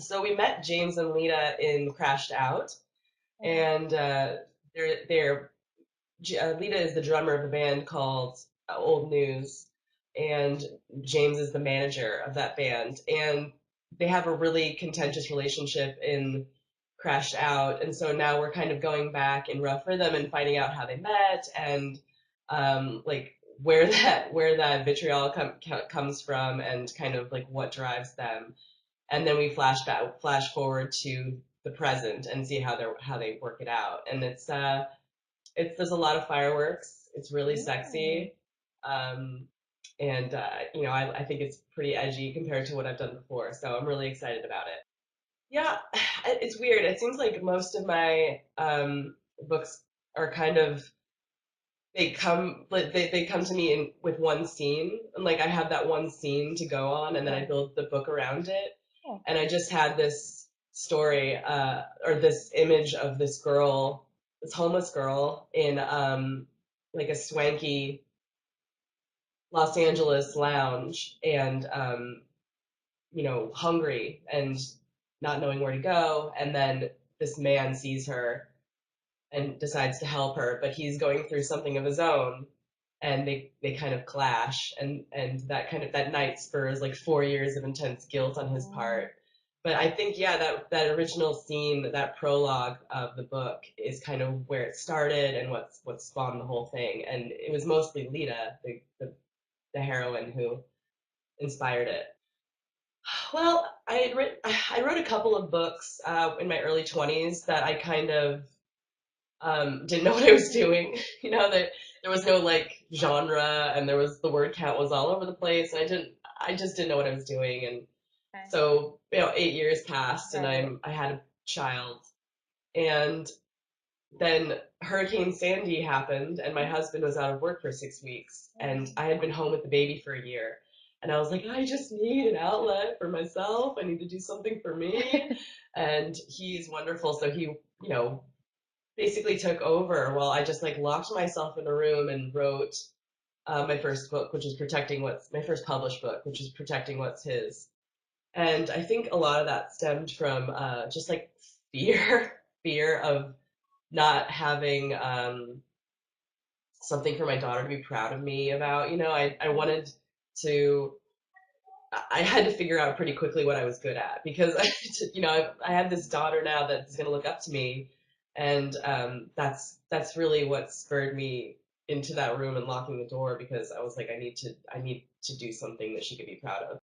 So we met James and Lita in Crashed Out, Okay. and they're Lita is the drummer of a band called Old News, and James is the manager of that band. And they have a really contentious relationship in Crashed Out, and so now we're kind of going back in Rough Rhythm and finding out how they met and like where that vitriol comes from and kind of like what drives them. And then we flash forward to the present and see how they work it out. And it's there's a lot of fireworks. It's really Ooh. sexy, um, and I think it's pretty edgy compared to what I've done before. So I'm really excited about it. Yeah, it's weird. It seems like most of my books are kind of they come to me with one scene, and like I have that one scene to go on, and then I Yeah. build the book around it. Oh. And I just had this story or this image of this girl, this homeless girl in like a swanky Los Angeles lounge, and hungry and not knowing where to go, and then this man sees her and decides to help her, but he's going through something of his own, and they kind of clash, and that night spurs like 4 years of intense guilt on his Mm. part. But I think, yeah, that original scene, that prologue of the book is kind of where it started and what spawned the whole thing. And it was mostly Lita, the heroine, who inspired it. Well, I wrote a couple of books in my early 20s that I kind of didn't know what I was doing. That there was no like genre, and the word count was all over the place, and I just didn't know what I was doing. And Okay. so, 8 years passed, and Right. I had a child, and then Hurricane Sandy happened, and my husband was out of work for 6 weeks, and Mm. I had been home with the baby for a year. And I was like, I just need an outlet for myself. I need to do something for me. And he's wonderful. So he, basically took over while I just like locked myself in a room and wrote my first book, which is protecting what's my first published book, which is protecting what's his. And I think a lot of that stemmed from just like fear, fear of not having something for my daughter to be proud of me about. I Mm. wanted to. I had to figure out pretty quickly what I was good at because I have this daughter now that's going to look up to me, and that's really what spurred me into that room and locking the door because I was like I need to do something that she could be proud of.